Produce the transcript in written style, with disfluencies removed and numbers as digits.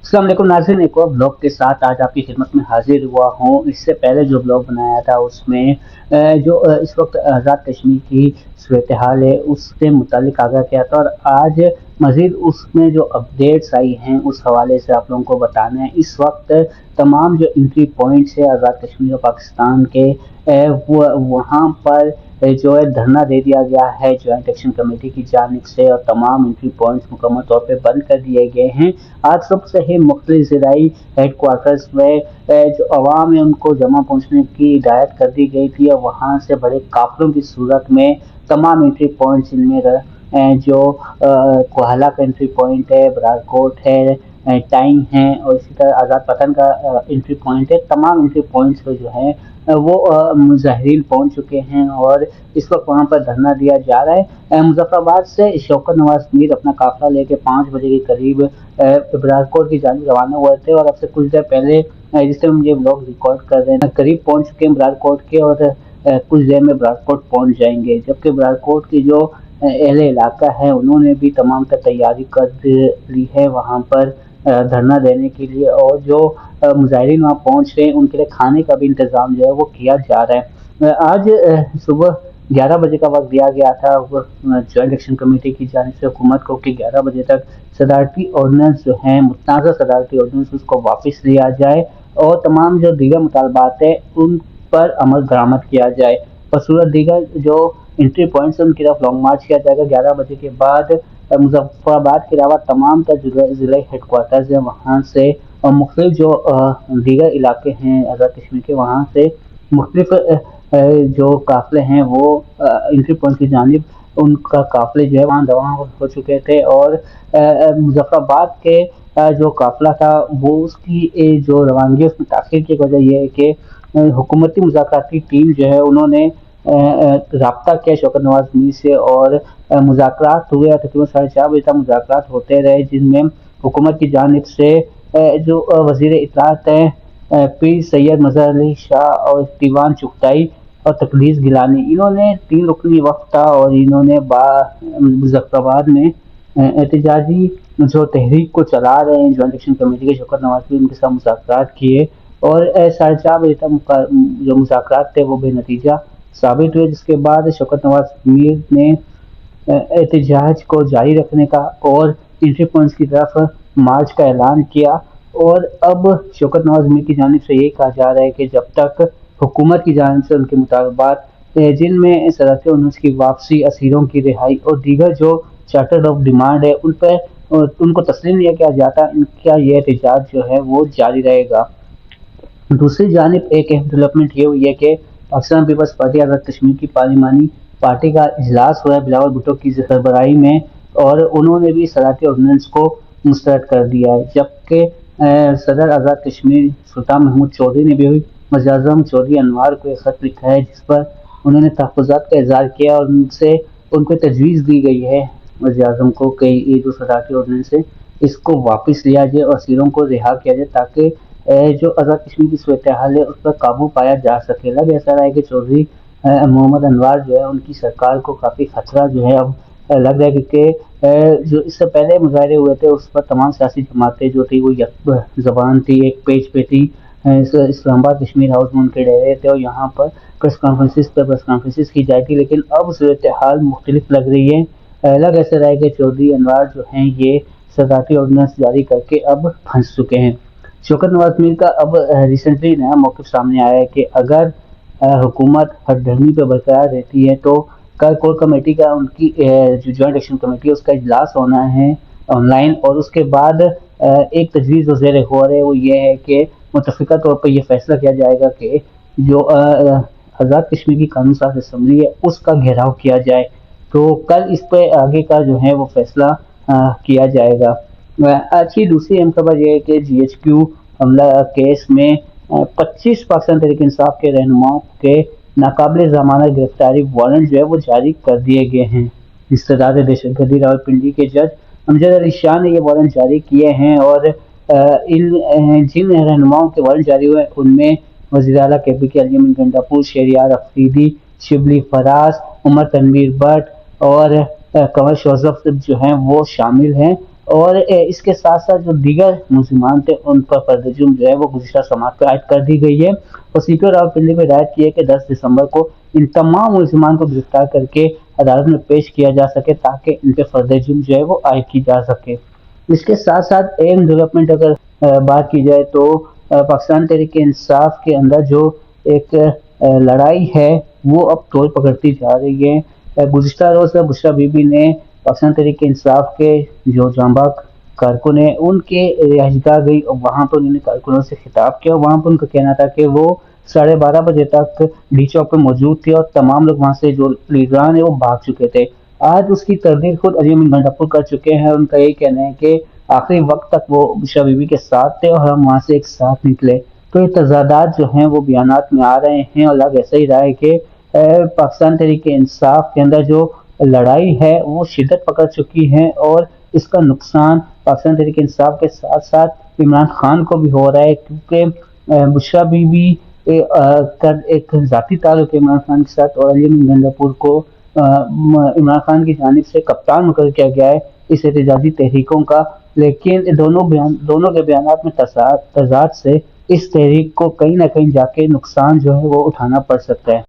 अस्सलाम वालेकुम नाज़रीन, एक और ब्लॉग के साथ आज आपकी खिदमत में हाजिर हुआ हूँ। इससे पहले जो ब्लॉग बनाया था उसमें जो इस वक्त आज़ाद कश्मीर की सूरत हाल है उससे मुतालिक आगाह किया था, और आज मज़ीद उसमें जो अपडेट्स आई हैं उस हवाले से आप लोगों को बताना है। इस वक्त तमाम जो एंट्री पॉइंट्स है आज़ाद कश्मीर और पाकिस्तान के, वहाँ पर जो है धरना दे दिया गया है ज्वाइंट एक्शन कमेटी की जानिब से, और तमाम एंट्री पॉइंट्स मुकम्मल तौर पे बंद कर दिए गए हैं। आज सबसे ही मुख्तलिफ ज़िलाई हेड क्वार्टर्स में जो अवाम है उनको जमा पहुँचने की हिदायत कर दी गई थी, और वहाँ से बड़े काफिलों की सूरत में तमाम एंट्री पॉइंट्स इनमें जो कोहला का एंट्री पॉइंट है, बरारकोट है, टाइम है, और इसी तरह आज़ाद पतन का एंट्री पॉइंट है। तमाम एंट्री पॉइंट्स पर जो है वो मुजाहिरीन पहुंच चुके हैं, और इस वक्त वहाँ पर धरना दिया जा रहा है। मुजफ्फराबाद से शौकत नवाज मीर अपना काफिला लेके 5 बजे के करीब बरारकोट की जानिब रवाना हुए थे, और अब से कुछ देर पहले जिस टाइम ये ब्लॉग रिकॉर्ड कर रहे हैं करीब पहुंच चुके हैं बरारकोट के, और कुछ देर में बरारकोट पहुंच जाएंगे। जबकि बरारकोट की जो अहले इलाका है उन्होंने भी तमाम तर तैयारी कर ली है वहाँ पर धरना देने के लिए, और जो मुजाहिरीन वहाँ पहुँच रहे हैं उनके लिए खाने का भी इंतज़ाम जो है वो किया जा रहा है। आज सुबह 11 बजे का वक्त दिया गया था ज्वाइंट एक्शन कमेटी की जानिब से हुकूमत को कि 11 बजे तक सदारती ऑर्डिनेंस जो है, मुतनाज़ा सदारती ऑर्डिनेंस, उसको वापस लिया जाए और तमाम जो दीगर मुतालबात है उन पर अमल दरामद किया जाए, और सूरत दीगर जो एंट्री पॉइंट्स उनकी तरफ लॉन्ग मार्च किया जाएगा। 11 बजे के बाद मुजफ्फराबाद के अलावा तमाम का ज़िला हेडक्वार्टर्स है वहाँ से, और मुख्तलिफ जो दीगर इलाके हैं आज़ाद कश्मीर के, वहाँ से मुख्तलिफ जो काफ़िले हैं वो एंट्री पॉइंट की जानिब उनका काफ़िले जो है वहाँ रवाना हो चुके थे, और मुजफ्फराबाद के जो काफ़िला था वो उसकी जो रवानगी उसमें ताख़ीर की वजह यह है कि हुकूमती मुज़ाकराती टीम जो है उन्होंने रब्ता किया शौकत नवाज मीर से, और मुज़ाकरात हुए। तकरीबन 4:30 बजे तक मुज़ाकरात होते रहे, जिनमें हुकूमत की जानिब से जो वज़ीर इत्तलात हैं पीर सैयद मज़हर अली शाह और दीवान चुगताई और तकदीस गिलानी, इन्होंने 3 रुकनी वक्त था, और इन्होंने मुजफ्फराबाद में एहतजाजी जो तहरीक को चला रहे हैं ज्वाइंट एक्शन कमेटी के शौकत नवाज मीर, उनके साथ मुज़ाकरात किए, और 4:30 बजे तक जो मुज़ाकरात थे वो बेनतीजा साबित हुए। जिसके बाद शौकत नवाज मीर ने एहतजाज को जारी रखने का और एंट्री पॉइंट्स की तरफ मार्च का ऐलान किया, और अब शौकत नवाज मीर की जानिब से यही कहा जा रहा है कि जब तक हुकूमत की जानिब से उनके मुतालबात जिनमें सदारती ऑर्डिनेंस की वापसी, असीरों की रिहाई और दीगर जो चार्टर्ड ऑफ डिमांड है उन पर उनको तस्लीम नहीं किया जाता, इनका यह एहतजाज जो है वो जारी रहेगा। दूसरी जानिब एक अहम डेवलपमेंट ये हुई है कि पाकिस्तान पीपल्स पार्टी आज़ाद कश्मीर की पार्लिमानी पार्टी का इजलास हुआ है बिलावल भुट्टो की सरबराही में, और उन्होंने भी सदारती ऑर्डिनेंस को मुस्तरद कर दिया है। जबकि सदर आज़ाद कश्मीर सुल्तान महमूद चौधरी ने भी वज़ीर आज़म चौधरी अनवार को एक खत लिखा है जिस पर उन्होंने तहफ़्फ़ुज़ात का इज़हार किया, और उनको तजवीज़ दी गई है वज़ीर आज़म को कि ये जो सदारती ऑर्डिनेंस है इसको वापस लिया जाए और असीरों को रिहा किया जाए, ताकि जो आज़ाद कश्मीर की सूरत हाल है उस पर काबू पाया जा सके। लग ऐसा रहा है कि चौधरी मोहम्मद अनवार जो है उनकी सरकार को काफ़ी खतरा जो है अब लग रहा है, क्योंकि जो इससे पहले मुजाहरे हुए थे उस पर तमाम सियासी जमातें जो थी वो एक ज़बान थी, एक पेज पे थी। इस्लामाबाद कश्मीर हाउस में उनके डेरे थे, और यहाँ पर प्रेस कॉन्फ्रेंसिस की जाती, लेकिन अब सूरत हाल मुख्तलिफ लग रही है। लग ऐसा रहा है कि चौधरी अनवार जो हैं ये सदारती ऑर्डिनेंस जारी करके अब फंस चुके हैं। शौकत नवाज मीर का अब रिसेंटली नया मौक़िफ़ सामने आया है कि अगर हुकूमत हठधर्मी पर बरकरार रहती है तो कल कोर कमेटी का उनकी जो ज्वाइंट एक्शन कमेटी है उसका इजलास होना है ऑनलाइन, और उसके बाद एक तजवीज़ ज़ेर गौर है वो ये है कि मुतफ़िका तौर पर यह फैसला किया जाएगा कि जो आज़ाद कश्मीर की कानून साज़ असम्बली है उसका घेराव किया जाए। तो कल इस पर आगे का जो है वो फैसला किया जाएगा। आज की दूसरी अहम खबर यह है कि GHQ हमला केस में 25 पाकिस्तान तहरीक इंसाफ के रहनुमाओं के नाकाबिल ज़मानत गिरफ्तारी वारंट जो है वो जारी कर दिए गए हैं। इस्तदाद दहशतगर्दी रावलपिंडी के जज अमजद अली शाह ने ये वारंट जारी किए हैं, और जिन रहनुमाओं के वारंट जारी हुए उनमें वज़ीर आला KPK अली अमीन गंडापुर, शहरियार अफरीदी, शिबली फराज, उमर तनवीर भट्ट और कंवर जोसेफ जो हैं वो शामिल हैं। اور اس کے ساتھ ساتھ جو دیگر ملزمان تھے ان پر فرد جرم جو ہے وہ گزشتہ سماعت پہ عائد کر دی گئی ہے، اور سی پی او راولپنڈی میں ہدایت کی ہے کہ 10 دسمبر کو ان تمام ملزمان کو گرفتار کر کے عدالت میں پیش کیا جا سکے تاکہ ان کے فرد جرم جو ہے وہ عائد کی جا سکے۔ اس کے ساتھ ساتھ ایم ڈیولپمنٹ اگر بات کی جائے تو پاکستان تحریک انصاف کے اندر جو ایک لڑائی ہے وہ اب توڑ پکڑتی جا رہی ہے۔ گزشتہ روز بشریٰ بی بی نے پاکستان تحریک انصاف کے جو جانباز کارکن ہیں ان کے رہائش گاہ گئی اور وہاں پر انہوں نے کارکنوں سے خطاب کیا، وہاں پر ان کا کہنا تھا کہ وہ 12:30 بجے تک ڈی چوک پہ موجود تھے اور تمام لوگ وہاں سے جو لیڈران ہیں وہ بھاگ چکے تھے۔ آج اس کی تردید خود علی امین گنڈاپور کر چکے ہیں، ان کا یہ کہنا ہے کہ آخری وقت تک وہ بشریٰ بی بی کے ساتھ تھے اور ہم وہاں سے ایک ساتھ نکلے۔ تو یہ تضادات جو ہیں وہ بیانات میں آ رہے ہیں، اور لگ ایسا ہی رہا ہے کہ پاکستان تحریک انصاف کے اندر جو لڑائی ہے وہ شدت پکڑ چکی ہے، اور اس کا نقصان پاکستان تحریک انصاف کے ساتھ ساتھ عمران خان کو بھی ہو رہا ہے، کیونکہ بشریٰ بی بی کا ایک ذاتی تعلق ہے عمران خان کے ساتھ، اور علی امین گنڈاپور کو عمران خان کی جانب سے کپتان مقرر کیا گیا ہے اس احتجاجی تحریکوں کا، لیکن دونوں کے بیانات میں تضاد سے اس تحریک کو کہیں نہ کہیں جا کے نقصان جو ہے وہ اٹھانا پڑ سکتا ہے۔